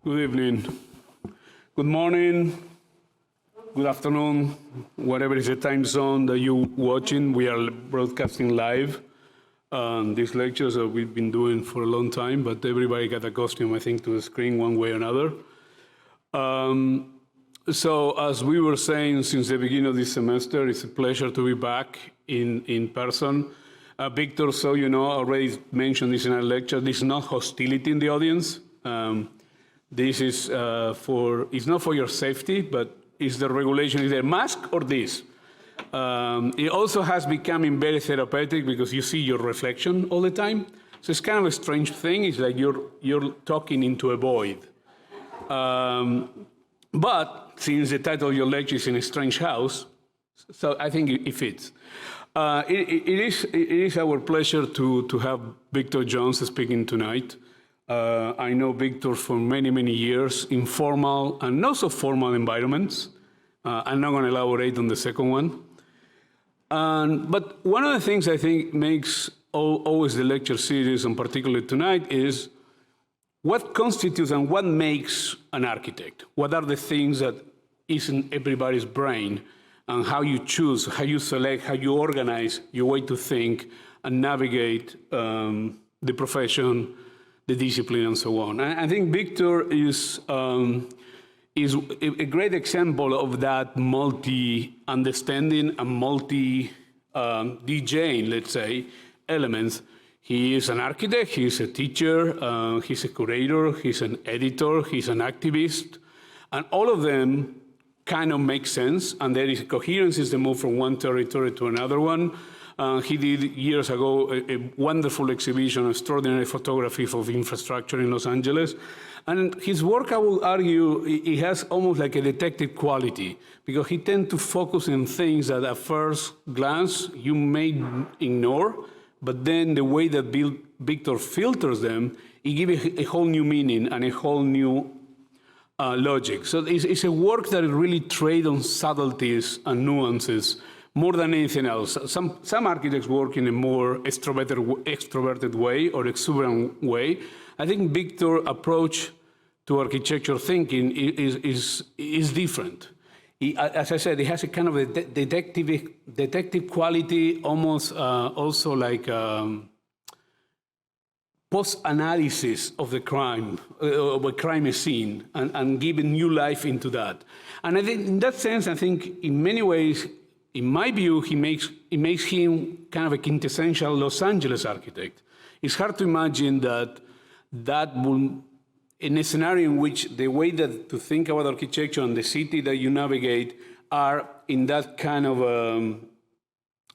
Good evening, good morning, good afternoon, whatever is the time zone that you're watching. We are broadcasting live these lectures that we've been doing for a long time, but everybody got accustomed, I think, to the screen one way or another. So as we were saying since the beginning of this semester, it's a pleasure to be back in person. Victor, so you know, already mentioned this in our lecture, this is not hostility in the audience. This is it's not for your safety, but it's the regulation, is there mask or this? It also has become very therapeutic because you see your reflection all the time. So it's kind of a strange thing. It's like you're talking into a void. But since the title of your lecture is In a Strange House, so I think it fits. It is our pleasure to have Victor Jones speaking tonight. I know Victor for many, many years in formal and not so formal environments. I'm not going to elaborate on the second one. But one of the things I think makes always the lecture series, and particularly tonight, is what constitutes and what makes an architect? What are the things that is in everybody's brain, and how you choose, how you select, how you organize your way to think and navigate the profession, the discipline, and so on. I think Victor is a great example of that multi-understanding and multi-DJing, let's say, elements. He is an architect, he's a teacher, he's a curator, he's an editor, he's an activist, and all of them kind of make sense, and there is coherence is the move from one territory to another one. He did years ago a wonderful exhibition, extraordinary photography of infrastructure in Los Angeles. And his work, I would argue, it has almost like a detective quality, because he tends to focus on things that at first glance you may ignore, but then the way that Victor filters them, it gives a whole new meaning and a whole new logic. So it's a work that really trades on subtleties and nuances more than anything else. Some architects work in a more extroverted way or exuberant way. I think Victor's approach to architecture thinking is different. As I said, it has a kind of a detective quality, almost also like post-analysis of the crime, of a crime scene, and giving new life into that. And I think in that sense, I think in many ways, in my view, it makes him kind of a quintessential Los Angeles architect. It's hard to imagine that will, in a scenario in which the way that to think about architecture and the city that you navigate are in that kind of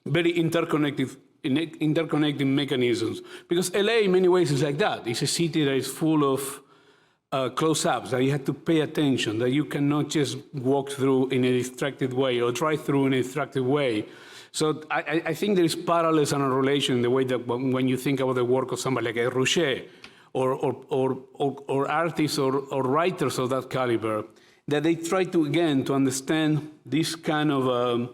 very interconnecting mechanisms. Because LA, in many ways, is like that. It's a city that is full of close-ups, that you have to pay attention, that you cannot just walk through in a distracted way or drive through in a distracted way. So I think there is parallels and a relation in the way that when you think about the work of somebody like a Rocher or artists or writers of that caliber, that they try to, again, to understand this kind of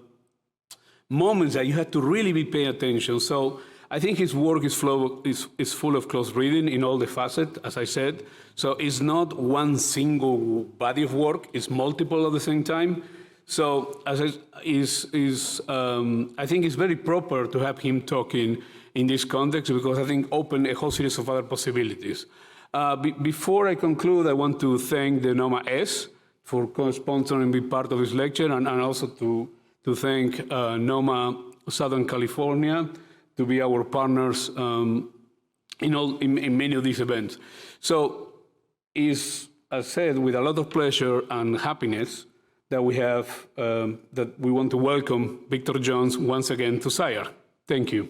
moments that you have to really be paying attention. So I think his work is full of close reading in all the facets, as I said. So it's not one single body of work, it's multiple at the same time. So I think it's very proper to have him talking in this context, because I think open a whole series of other possibilities. Before I conclude, I want to thank the NOMA S for co-sponsoring and being part of this lecture, and also to thank NOMA Southern California to be our partners in many of these events. So it's, as said, with a lot of pleasure and happiness that we have, that we want to welcome Victor Jones once again to SCI-Arc. Thank you.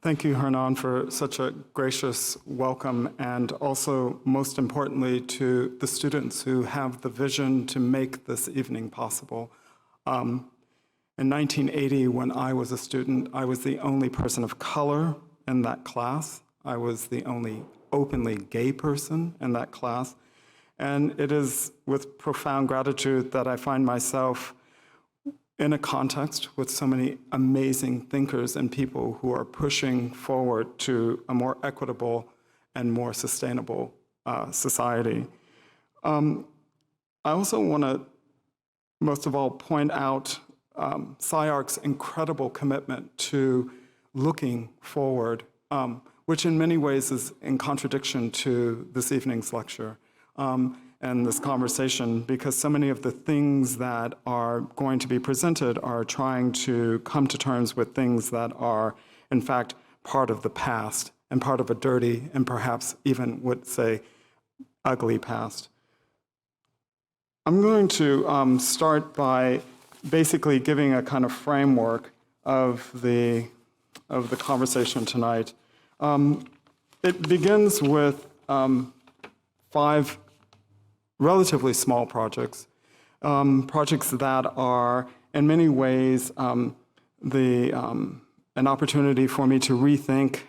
Thank you, Hernán, for such a gracious welcome, and also, most importantly, to the students who have the vision to make this evening possible. In 1980, when I was a student, I was the only person of color in that class. I was the only openly gay person in that class. And it is with profound gratitude that I find myself in a context with so many amazing thinkers and people who are pushing forward to a more equitable and more sustainable society. I also want to, most of all, point out SCI-Arc's incredible commitment to looking forward, which in many ways is in contradiction to this evening's lecture and this conversation, because so many of the things that are going to be presented are trying to come to terms with things that are, in fact, part of the past and part of a dirty and perhaps even would say ugly past. I'm going to start by basically giving a kind of framework of the conversation tonight. It begins with 5 relatively small projects, projects that are in many ways an opportunity for me to rethink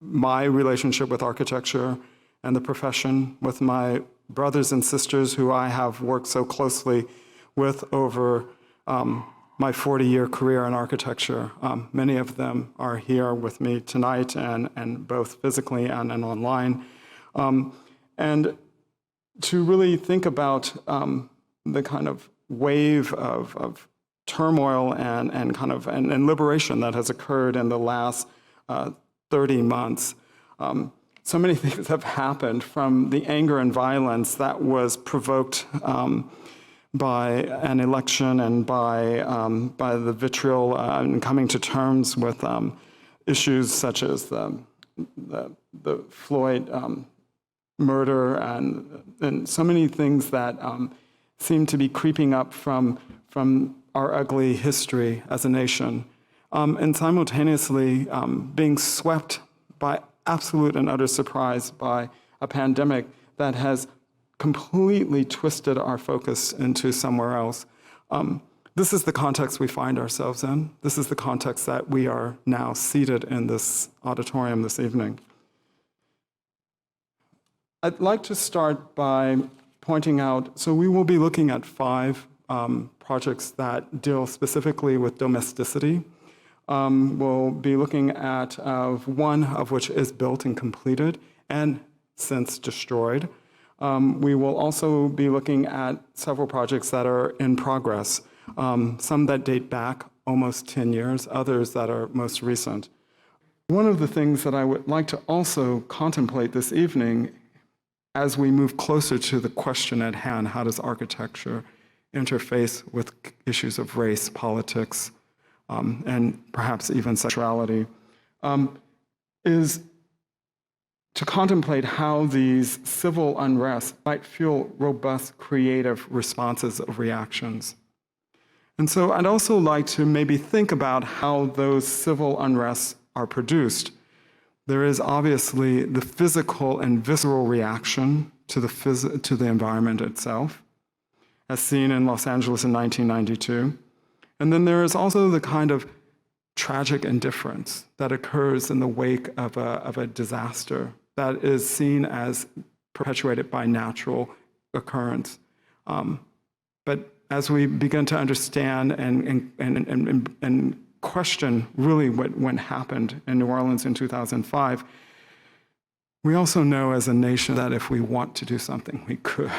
my relationship with architecture and the profession, with my brothers and sisters who I have worked so closely with over my 40-year career in architecture. Many of them are here with me tonight, and both physically and online. And to really think about the kind of wave of turmoil and liberation that has occurred in the last 30 months. So many things have happened, from the anger and violence that was provoked by an election and by the vitriol and coming to terms with issues such as the Floyd murder and so many things that seem to be creeping up from our ugly history as a nation, and simultaneously being swept by absolute and utter surprise by a pandemic that has completely twisted our focus into somewhere else. This is the context we find ourselves in. This is the context that we are now seated in this auditorium this evening. I'd like to start by pointing out, so we will be looking at 5 projects that deal specifically with domesticity. We'll be looking at one of which is built and completed and since destroyed. We will also be looking at several projects that are in progress, some that date back almost 10 years, others that are most recent. One of the things that I would like to also contemplate this evening as we move closer to the question at hand, how does architecture interface with issues of race, politics, and perhaps even sexuality, is to contemplate how these civil unrests might fuel robust creative responses of reactions. And so I'd also like to maybe think about how those civil unrests are produced. There is obviously the physical and visceral reaction to the environment itself, as seen in Los Angeles in 1992. And then there is also the kind of tragic indifference that occurs in the wake of a disaster that is seen as perpetuated by natural occurrence. But as we begin to understand and question really what happened in New Orleans in 2005, we also know as a nation that if we want to do something, we could.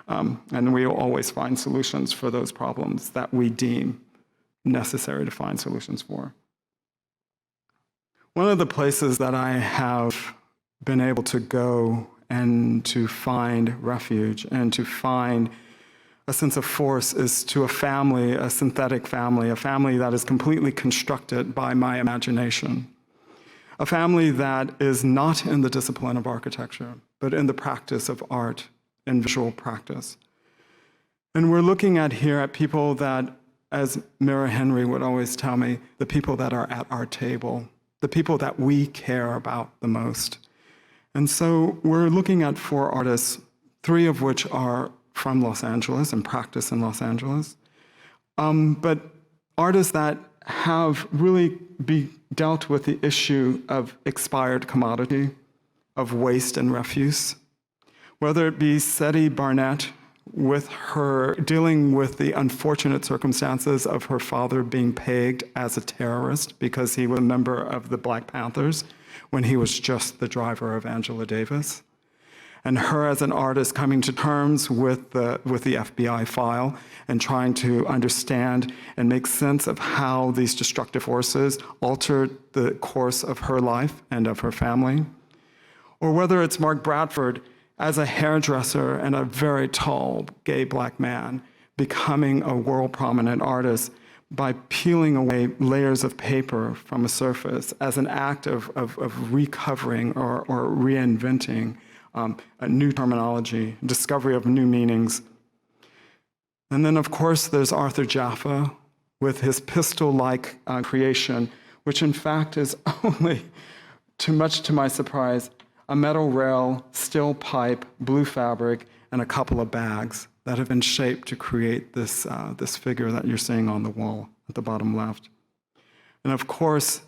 And we will always find solutions for those problems that we deem necessary to find solutions for. One of the places that I have been able to go and to find refuge and to find a sense of force is to a family, a synthetic family, a family that is completely constructed by my imagination. A family that is not in the discipline of architecture, but in the practice of art and visual practice. And we're looking at here at people that, as Mira Henry would always tell me, the people that are at our table, the people that we care about the most. And so we're looking at 4 artists, 3 of which are from Los Angeles and practice in Los Angeles, but artists that have really dealt with the issue of expired commodity, of waste and refuse, whether it be Seti Barnett with her dealing with the unfortunate circumstances of her father being pegged as a terrorist because he was a member of the Black Panthers when he was just the driver of Angela Davis. And her as an artist coming to terms with the FBI file and trying to understand and make sense of how these destructive forces altered the course of her life and of her family. Or whether it's Mark Bradford as a hairdresser and a very tall gay Black man becoming a world prominent artist by peeling away layers of paper from a surface as an act of recovering or reinventing a new terminology, discovery of new meanings. And then, of course, there's Arthur Jaffa with his pistol-like creation, which in fact is only, too much to my surprise, a metal rail, steel pipe, blue fabric, and a couple of bags that have been shaped to create this, this figure that you're seeing on the wall at the bottom left. And of course,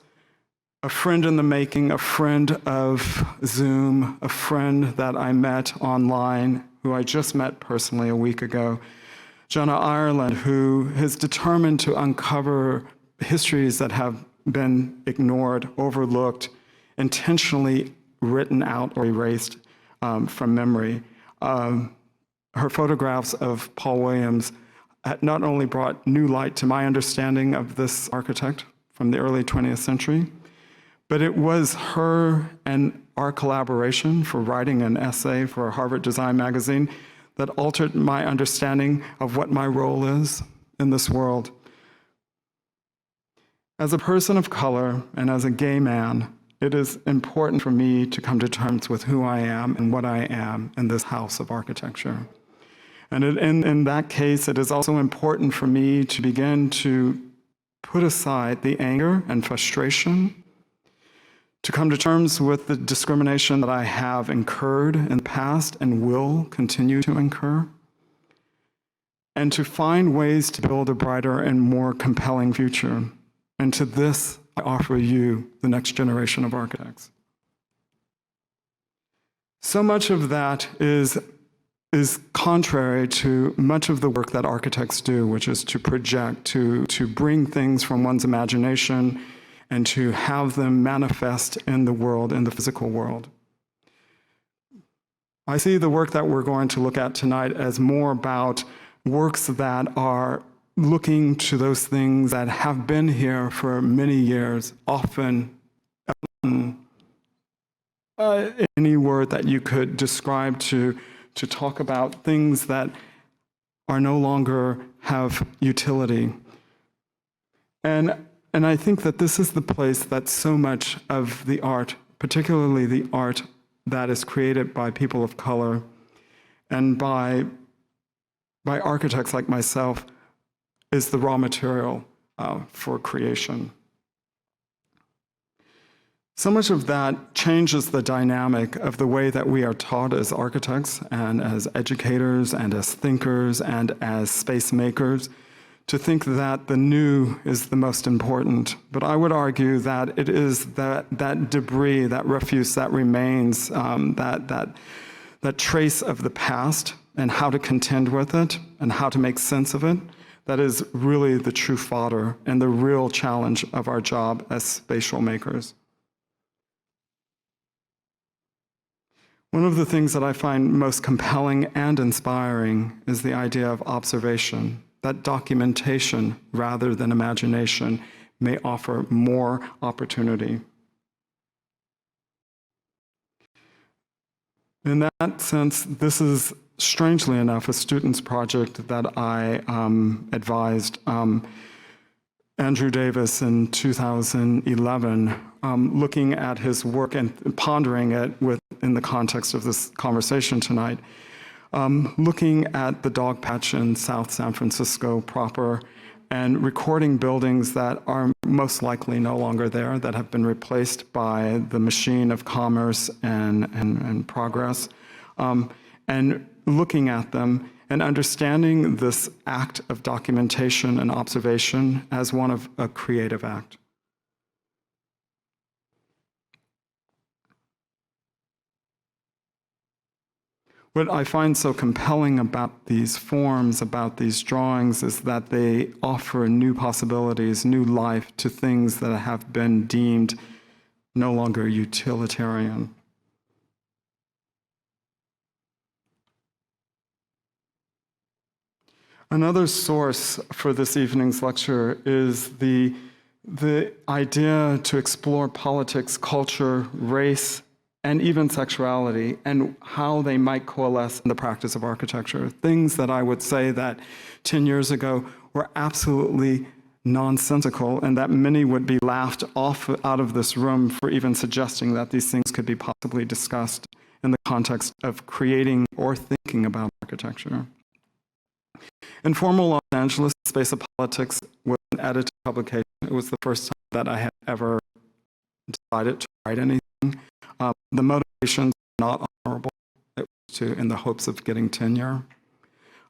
a friend in the making, a friend of Zoom, a friend that I met online, who I just met personally a week ago, Jonah Ireland, who is determined to uncover histories that have been ignored, overlooked, intentionally written out or erased from memory. Her photographs of Paul Williams not only brought new light to my understanding of this architect from the early 20th century, but it was her and our collaboration for writing an essay for Harvard Design Magazine that altered my understanding of what my role is in this world. As a person of color and as a gay man, it is important for me to come to terms with who I am and what I am in this house of architecture. And in that case, it is also important for me to begin to put aside the anger and frustration, to come to terms with the discrimination that I have incurred in the past and will continue to incur, and to find ways to build a brighter and more compelling future. And to this, I offer you, the next generation of architects. So much of that is contrary to much of the work that architects do, which is to project, to bring things from one's imagination and to have them manifest in the world, in the physical world. I see the work that we're going to look at tonight as more about works that are looking to those things that have been here for many years, often any word that you could describe to talk about things that are no longer have utility. And I think that this is the place that so much of the art, particularly the art that is created by people of color and by architects like myself, is the raw material for creation. So much of that changes the dynamic of the way that we are taught as architects and as educators and as thinkers and as space makers to think that the new is the most important. But I would argue that it is that debris, that refuse that remains, that trace of the past and how to contend with it and how to make sense of it, that is really the true fodder and the real challenge of our job as spatial makers. One of the things that I find most compelling and inspiring is the idea of observation, that documentation rather than imagination may offer more opportunity. In that sense, this is, strangely enough, a student's project that I advised Andrew Davis in 2011, looking at his work and pondering it in the context of this conversation tonight, looking at the dog patch in South San Francisco proper and recording buildings that are most likely no longer there, that have been replaced by the machine of commerce and progress, and looking at them and understanding this act of documentation and observation as one of a creative act. What I find so compelling about these forms, about these drawings, is that they offer new possibilities, new life to things that have been deemed no longer utilitarian. Another source for this evening's lecture is the idea to explore politics, culture, race, and even sexuality, and how they might coalesce in the practice of architecture. Things that I would say that 10 years ago were absolutely nonsensical, and that many would be laughed off out of this room for even suggesting that these things could be possibly discussed in the context of creating or thinking about architecture. In formal Los Angeles, Space of Politics was an edited publication. It was the first time that I had ever decided to write anything. The motivations were not honorable. It was in the hopes of getting tenure.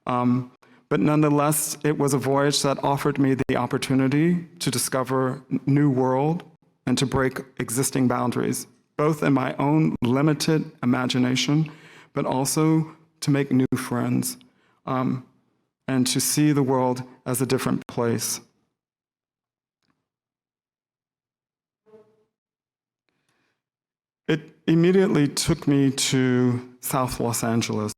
But nonetheless, it was a voyage that offered me the opportunity to discover new world and to break existing boundaries, both in my own limited imagination, but also to make new friends. And to see the world as a different place. It immediately took me to South Los Angeles.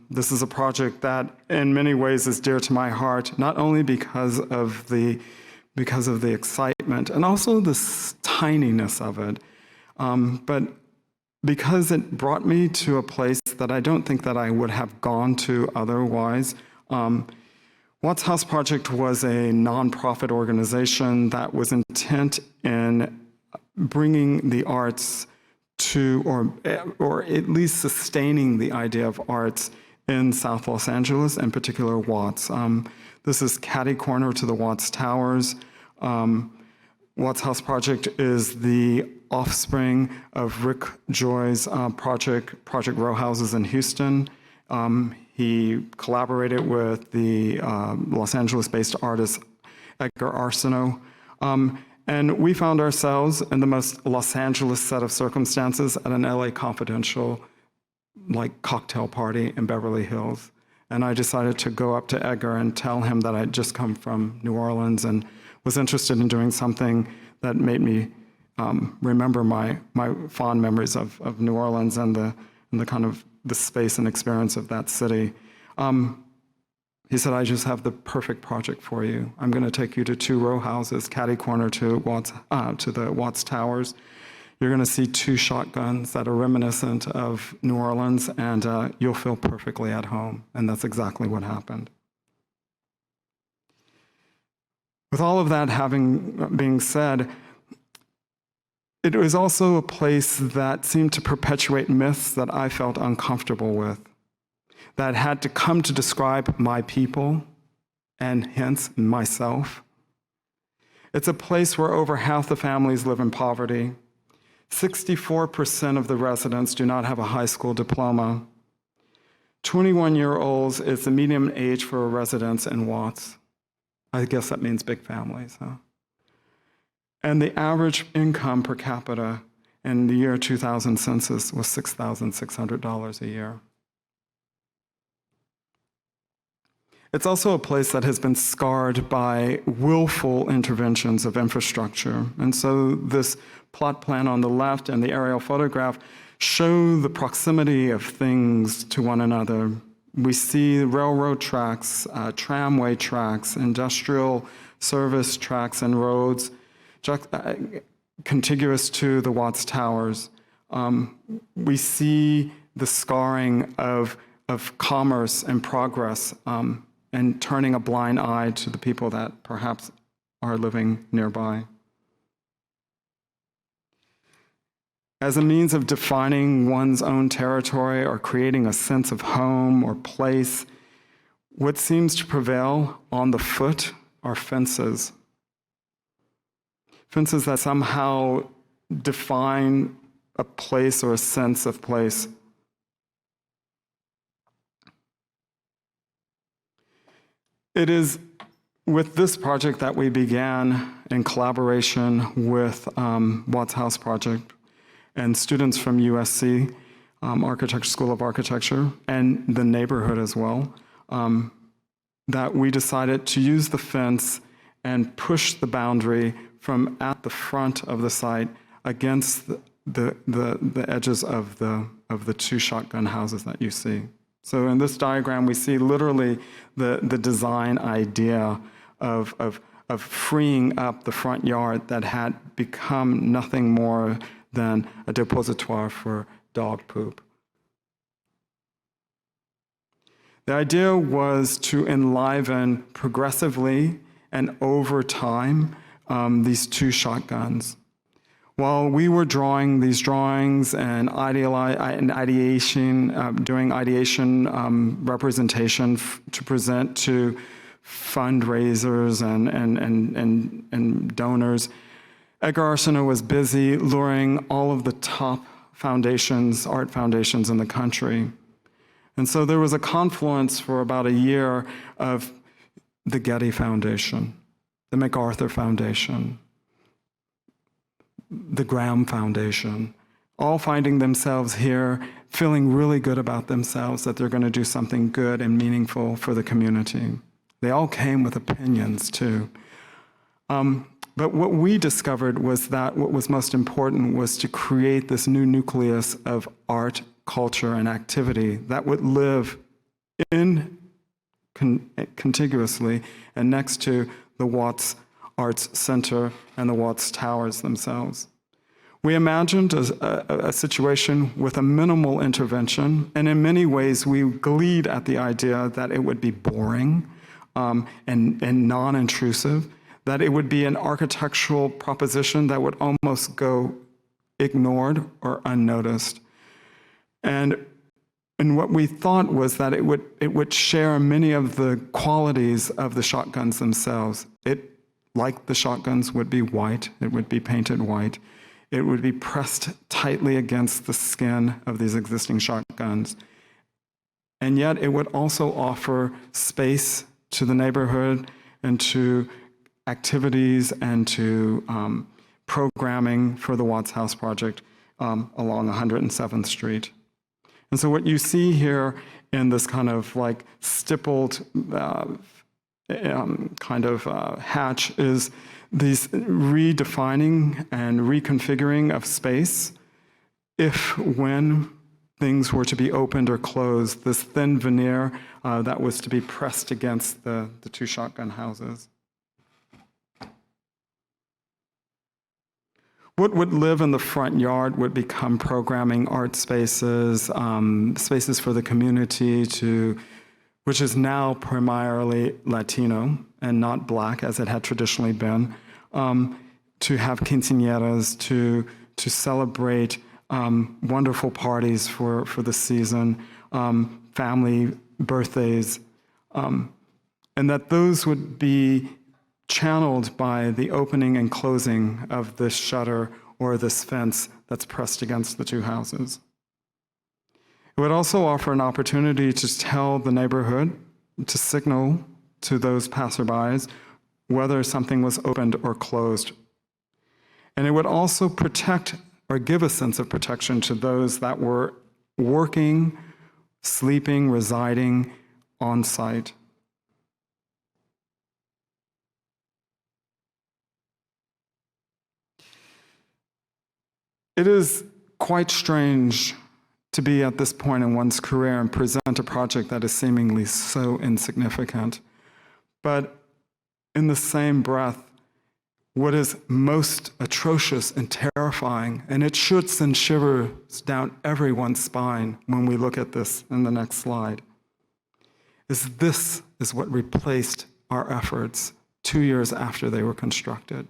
This is a project that in many ways is dear to my heart, not only because of the excitement and also the tininess of it, but because it brought me to a place that I don't think that I would have gone to otherwise. Watts House Project was a nonprofit organization that was intent in bringing the arts to, or at least sustaining the idea of arts in South Los Angeles, in particular Watts. This is catty corner to the Watts Towers. Watts House Project is the offspring of Rick Joy's Project Row Houses in Houston. He collaborated with the Los Angeles-based artist Edgar Arsenault. And we found ourselves in the most Los Angeles set of circumstances at an LA Confidential cocktail party in Beverly Hills. And I decided to go up to Edgar and tell him that I'd just come from New Orleans and was interested in doing something that made me remember my fond memories of New Orleans and the kind of the space and experience of that city. He said, I just have the perfect project for you. I'm going to take you to 2 row houses, catty corner to the Watts Towers. You're going to see 2 shotguns that are reminiscent of New Orleans, and you'll feel perfectly at home. And that's exactly what happened. With all of that being said, it was also a place that seemed to perpetuate myths that I felt uncomfortable with, that had to come to describe my people and hence myself. It's a place where over half the families live in poverty. 64% of the residents do not have a high school diploma. 21-year-olds is the median age for residents in Watts. I guess that means big families, huh? And the average income per capita in the year 2000 census was $6,600 a year. It's also a place that has been scarred by willful interventions of infrastructure. And so this plot plan on the left and the aerial photograph show the proximity of things to one another. We see railroad tracks, tramway tracks, industrial service tracks and roads, contiguous to the Watts Towers. We see the scarring of commerce and progress and turning a blind eye to the people that perhaps are living nearby. As a means of defining one's own territory or creating a sense of home or place, what seems to prevail on the foot are fences. Fences that somehow define a place or a sense of place. It is with this project that we began in collaboration with Watts House Project and students from USC. School of Architecture, and the neighborhood as well, that we decided to use the fence and push the boundary from at the front of the site against the edges of the two shotgun houses that you see. So in this diagram, we see literally the design idea of freeing up the front yard that had become nothing more than a depositoire for dog poop. The idea was to enliven progressively and over time these two shotguns. While we were drawing these drawings and ideation, doing ideation representation to present to fundraisers and donors, Edgar Arsenault was busy luring all of the top foundations, art foundations in the country. And so there was a confluence for about a year of the Getty Foundation, the MacArthur Foundation, the Graham Foundation, all finding themselves here, feeling really good about themselves, that they're going to do something good and meaningful for the community. They all came with opinions, too. But what we discovered was that what was most important was to create this new nucleus of art, culture, and activity that would live contiguously and next to the Watts Arts Center and the Watts Towers themselves. We imagined a situation with a minimal intervention, and in many ways we gleed at the idea that it would be boring and non-intrusive, that it would be an architectural proposition that would almost go ignored or unnoticed. And what we thought was that it would share many of the qualities of the shotguns themselves. Like the shotguns, would be white. It would be painted white. It would be pressed tightly against the skin of these existing shotguns. And yet it would also offer space to the neighborhood and to activities and to programming for the Watts House project along 107th Street. And so what you see here in this kind of like stippled hatch is these redefining and reconfiguring of space when things were to be opened or closed, this thin veneer that was to be pressed against the two shotgun houses. What would live in the front yard would become programming art spaces, spaces for the community which is now primarily Latino and not Black as it had traditionally been, to have quinceañeras, to celebrate wonderful parties for the season, family birthdays, and that those would be channeled by the opening and closing of this shutter or this fence that's pressed against the two houses. It would also offer an opportunity to tell the neighborhood, to signal to those passerbys whether something was opened or closed. And it would also protect or give a sense of protection to those that were working, sleeping, residing on site. It is quite strange to be at this point in one's career and present a project that is seemingly so insignificant. But in the same breath, what is most atrocious and terrifying, and it should send shivers down everyone's spine when we look at this in the next slide, is this is what replaced our efforts 2 years after they were constructed.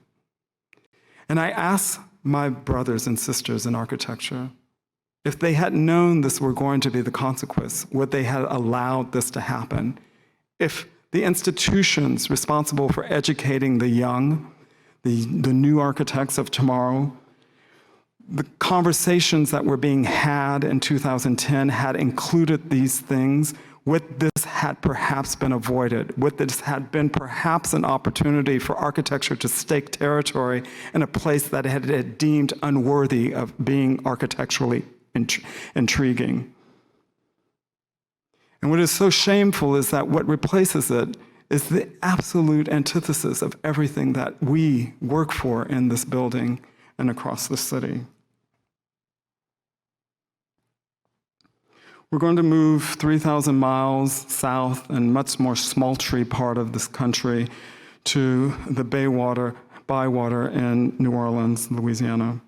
And I ask my brothers and sisters in architecture, if they had known this were going to be the consequence, would they have allowed this to happen? If the institutions responsible for educating the young, the new architects of tomorrow, the conversations that were being had in 2010 had included these things, would this had perhaps been avoided? Would this had been perhaps an opportunity for architecture to stake territory in a place that it had deemed unworthy of being architecturally intriguing. And what is so shameful is that what replaces it is the absolute antithesis of everything that we work for in this building and across the city. We're going to move 3,000 miles south and much more sultry part of this country to the Bywater in New Orleans, Louisiana.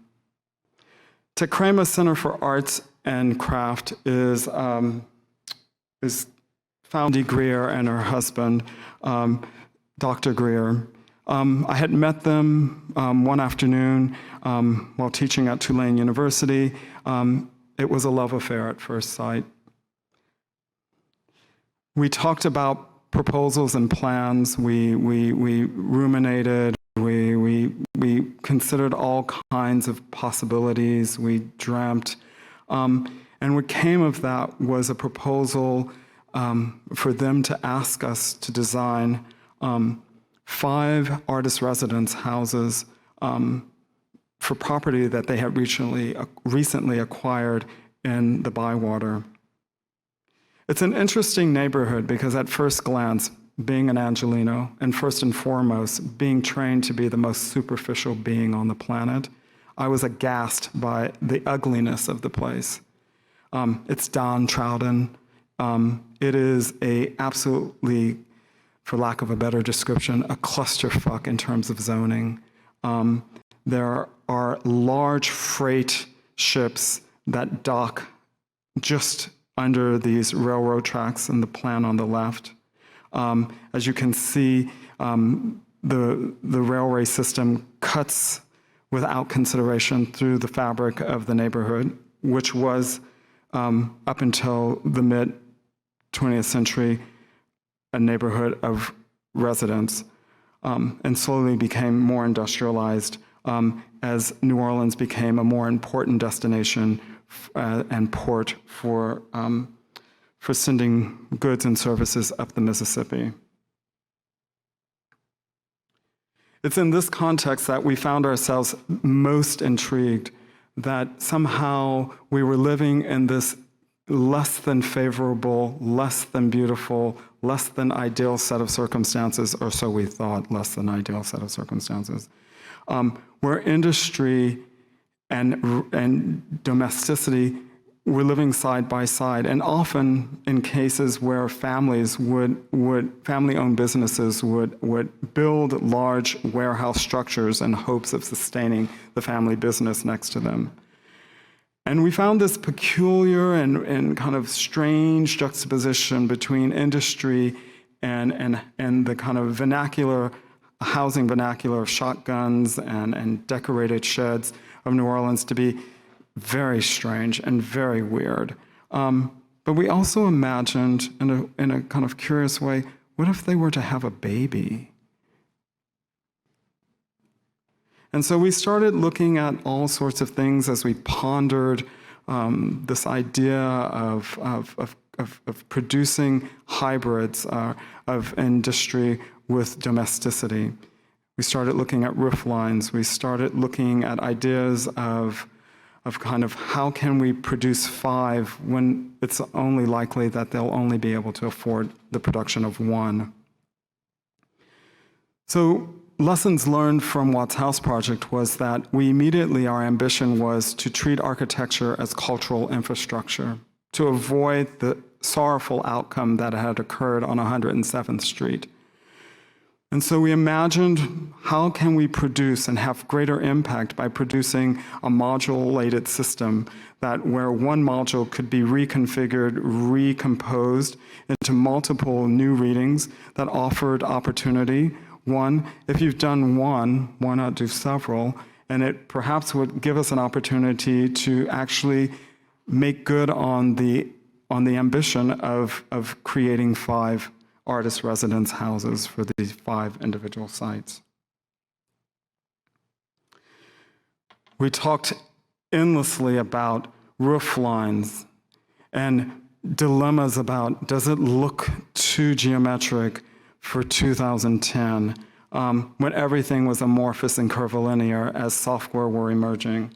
Tekrema Center for Arts and Craft is found Greer and her husband, Dr. Greer. I had met them one afternoon while teaching at Tulane University. It was a love affair at first sight. We talked about proposals and plans. We ruminated. We considered all kinds of possibilities. We dreamt. And what came of that was a proposal for them to ask us to design 5 artist residence houses for property that they had recently acquired in the Bywater. It's an interesting neighborhood because at first glance, being an Angelino, and first and foremost, being trained to be the most superficial being on the planet, I was aghast by the ugliness of the place. It's downtrodden. It is absolutely, for lack of a better description, a clusterfuck in terms of zoning. There are large freight ships that dock just under these railroad tracks in the plan on the left. As you can see, the railway system cuts without consideration through the fabric of the neighborhood, which was, up until the mid-20th century, a neighborhood of residents, and slowly became more industrialized as New Orleans became a more important destination and port for sending goods and services up the Mississippi. It's in this context that we found ourselves most intrigued that somehow we were living in this less than favorable, less than beautiful, less than ideal set of circumstances, or so we thought, less than ideal set of circumstances, where industry and domesticity were living side by side, and often in cases where family-owned businesses would build large warehouse structures in hopes of sustaining the family business next to them. And we found this peculiar and kind of strange juxtaposition between industry and the kind of housing vernacular of shotguns and decorated sheds of New Orleans to be very strange and very weird. But we also imagined, in a kind of curious way, what if they were to have a baby? And so we started looking at all sorts of things as we pondered this idea of producing hybrids of industry with domesticity. We started looking at roof lines. We started looking at ideas of kind of how can we produce 5 when it's only likely that they'll only be able to afford the production of 1. So lessons learned from Watts House Project was that our ambition was to treat architecture as cultural infrastructure, to avoid the sorrowful outcome that had occurred on 107th Street. And so we imagined, how can we produce and have greater impact by producing a modulated system where one module could be reconfigured, recomposed into multiple new readings that offered opportunity. One, if you've done one, why not do several? And it perhaps would give us an opportunity to actually make good on the ambition of creating 5 artist residence houses for these 5 individual sites. We talked endlessly about roof lines and dilemmas about, does it look too geometric for 2010 when everything was amorphous and curvilinear as software were emerging?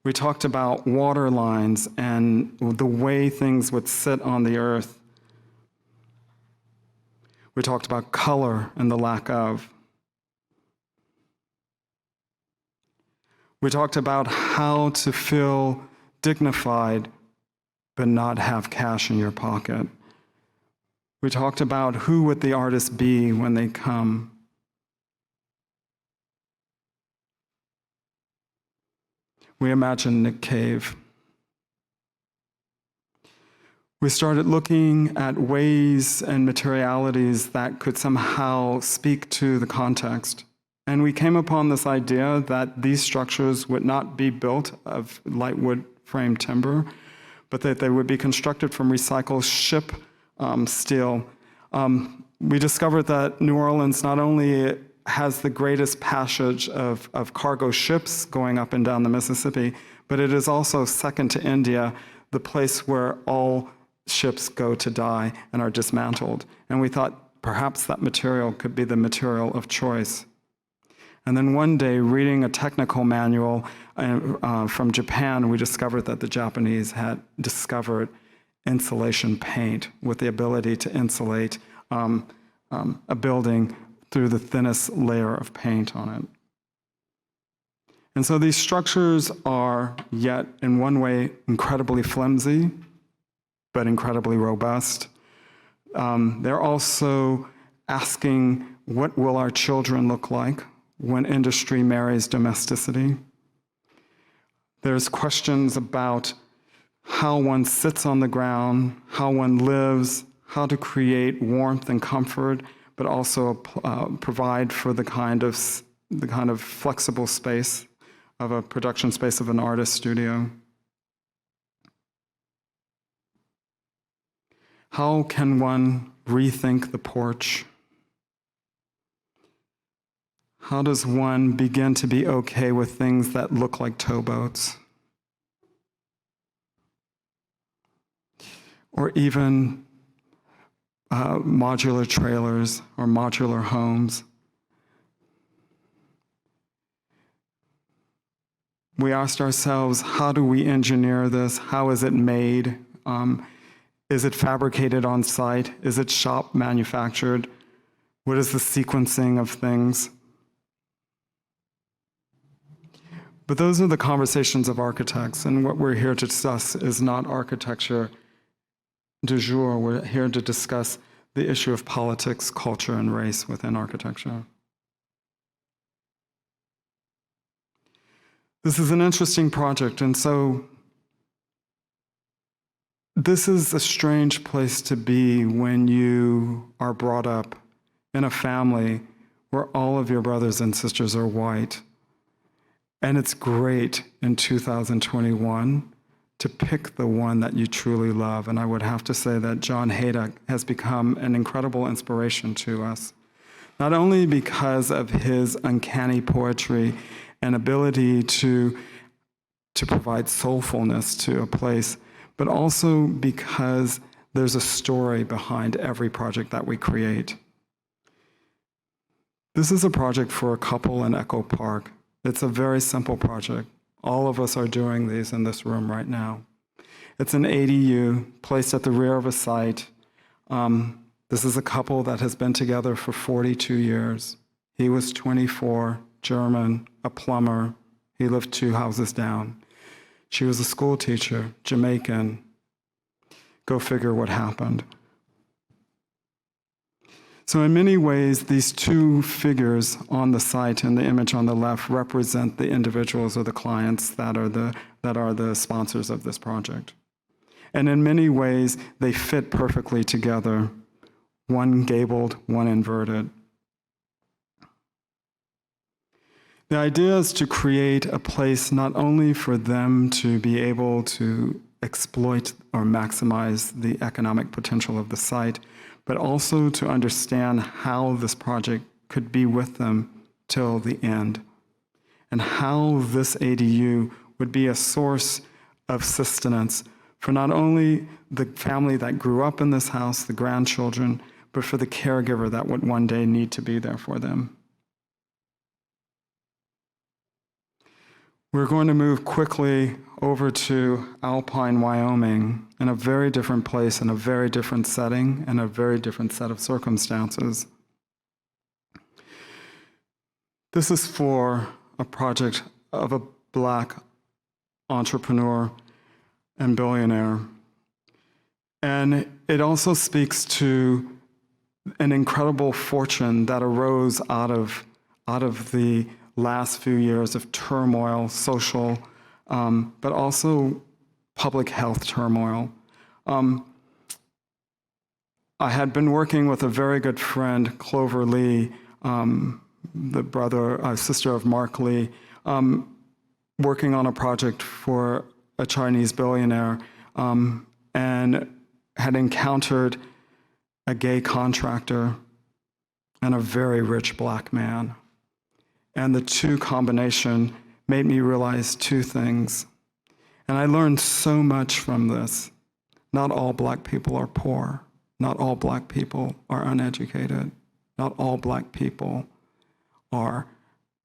We talked about water lines and the way things would sit on the earth. We talked about color and the lack of. We talked about how to feel dignified but not have cash in your pocket. We talked about who would the artist be when they come. We imagined Nick Cave. We started looking at ways and materialities that could somehow speak to the context. And we came upon this idea that these structures would not be built of light wood frame timber, but that they would be constructed from recycled ship steel. We discovered that New Orleans not only has the greatest passage of cargo ships going up and down the Mississippi, but it is also second to India, the place where all ships go to die and are dismantled. And we thought perhaps that material could be the material of choice. And then one day, reading a technical manual from Japan, we discovered that the Japanese had discovered insulation paint with the ability to insulate a building through the thinnest layer of paint on it. And so these structures are yet, in one way, incredibly flimsy, but incredibly robust. They're also asking, what will our children look like when industry marries domesticity? There's questions about how one sits on the ground, how one lives, how to create warmth and comfort, but also provide for the kind of flexible space of a production space of an artist studio. How can one rethink the porch? How does one begin to be okay with things that look like towboats? Or even modular trailers or modular homes. We asked ourselves, how do we engineer this? How is it made? Is it fabricated on site? Is it shop manufactured? What is the sequencing of things? But those are the conversations of architects, and what we're here to discuss is not architecture du jour. We're here to discuss the issue of politics, culture, and race within architecture. This is an interesting project, and so this is a strange place to be when you are brought up in a family where all of your brothers and sisters are white. And it's great in 2021 to pick the one that you truly love. And I would have to say that John Haydock has become an incredible inspiration to us, not only because of his uncanny poetry and ability to provide soulfulness to a place, but also because there's a story behind every project that we create. This is a project for a couple in Echo Park. It's a very simple project. All of us are doing these in this room right now. It's an ADU placed at the rear of a site. This is a couple that has been together for 42 years. He was 24, German, a plumber. He lived 2 houses down. She was a school teacher, Jamaican. Go figure what happened. So in many ways, these 2 figures on the site and the image on the left represent the individuals or the clients that are the sponsors of this project. And in many ways, they fit perfectly together, one gabled, one inverted. The idea is to create a place not only for them to be able to exploit or maximize the economic potential of the site, but also to understand how this project could be with them till the end, and how this ADU would be a source of sustenance for not only the family that grew up in this house, the grandchildren, but for the caregiver that would one day need to be there for them. We're going to move quickly over to Alpine, Wyoming, in a very different place, in a very different setting, and a very different set of circumstances. This is for a project of a Black entrepreneur and billionaire. And it also speaks to an incredible fortune that arose out of the last few years of turmoil, social, but also public health turmoil. I had been working with a very good friend, Clover Lee, the sister of Mark Lee, working on a project for a Chinese billionaire, and had encountered a gay contractor and a very rich Black man. And the two combination made me realize two things. And I learned so much from this. Not all Black people are poor. Not all Black people are uneducated. Not all Black people are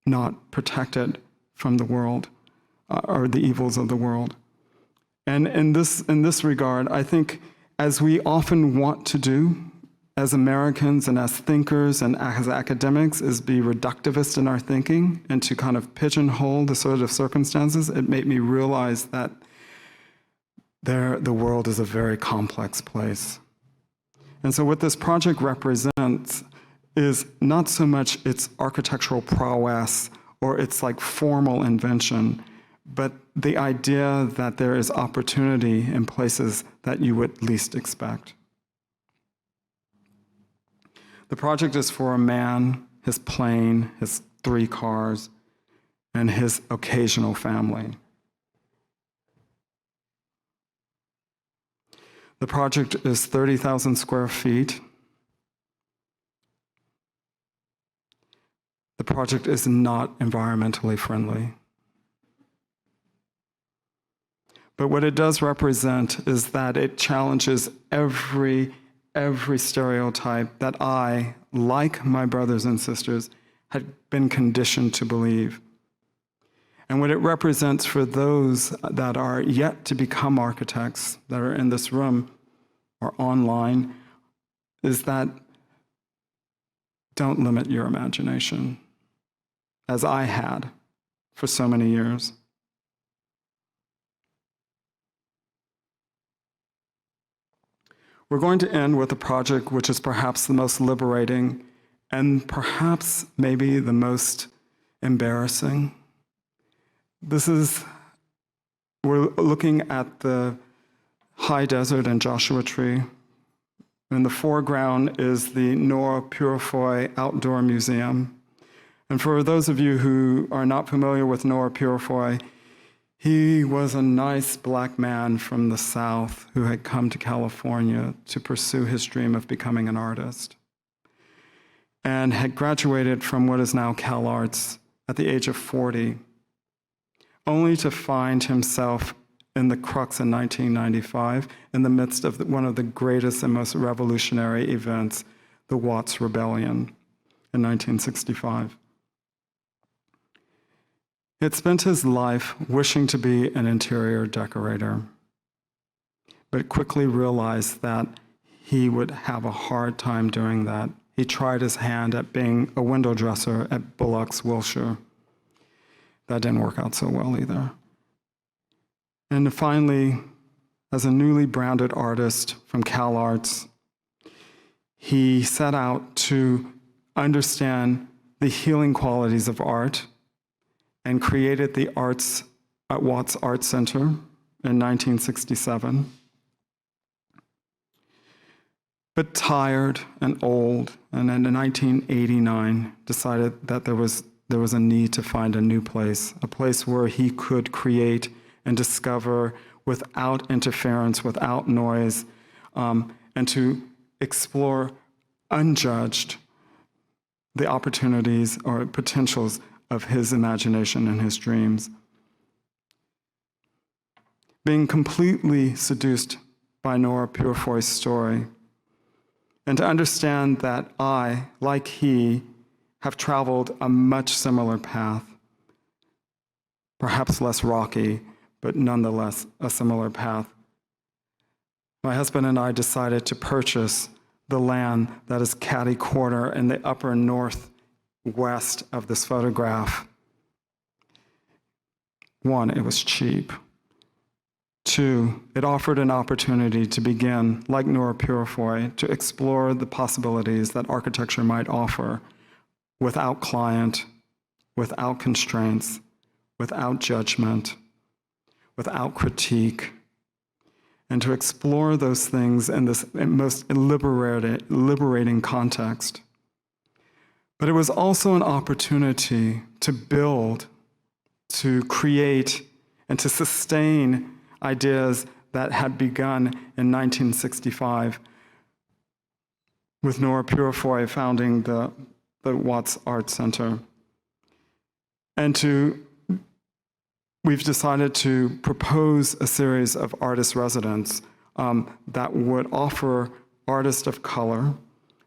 not protected from the world or the evils of the world. And in this regard, I think, as we often want to do as Americans and as thinkers and as academics, is be reductivist in our thinking and to kind of pigeonhole the sort of circumstances, it made me realize that the world is a very complex place. And so what this project represents is not so much its architectural prowess or its like formal invention, but the idea that there is opportunity in places that you would least expect. The project is for a man, his plane, his 3 cars, and his occasional family. The project is 30,000 square feet. The project is not environmentally friendly. But what it does represent is that it challenges every stereotype that I, like my brothers and sisters, had been conditioned to believe. And what it represents for those that are yet to become architects, that are in this room or online, is that don't limit your imagination, as I had for so many years. We're going to end with a project which is perhaps the most liberating and perhaps maybe the most embarrassing. We're looking at the high desert in Joshua Tree. In the foreground is the Nora Purifoy Outdoor Museum. And for those of you who are not familiar with Nora Purifoy, he was a nice Black man from the South who had come to California to pursue his dream of becoming an artist, and had graduated from what is now CalArts at the age of 40, only to find himself in the crux in 1995 in the midst of one of the greatest and most revolutionary events, the Watts Rebellion in 1965. He had spent his life wishing to be an interior decorator, but quickly realized that he would have a hard time doing that. He tried his hand at being a window dresser at Bullock's, Wilshire. That didn't work out so well either. And finally, as a newly branded artist from CalArts, he set out to understand the healing qualities of art and created the arts at Watts Art Center in 1967. But tired and old, and in 1989 decided that there was a need to find a new place, a place where he could create and discover without interference, without noise, and to explore unjudged the opportunities or potentials of his imagination and his dreams. Being completely seduced by Nora Purifoy's story, and to understand that I, like he, have traveled a much similar path. perhaps less rocky, but nonetheless a similar path. My husband and I decided to purchase the land that is catty corner in the upper northwest of this photograph. One, it was cheap. Two, it offered an opportunity to begin, like Nora Purifoy, to explore the possibilities that architecture might offer without client, without constraints, without judgment, without critique, and to explore those things in this most liberating context. But it was also an opportunity to build, to create, and to sustain ideas that had begun in 1965 with Nora Purifoy founding the Watts Art Center. And we've decided to propose a series of artist residents that would offer artists of color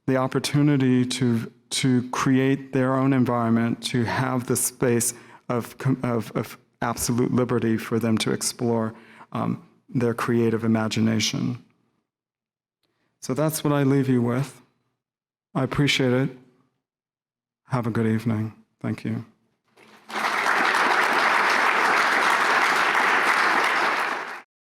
the opportunity to create their own environment, to have the space of absolute liberty for them to explore their creative imagination. So that's what I leave you with. I appreciate it. Have a good evening. Thank you.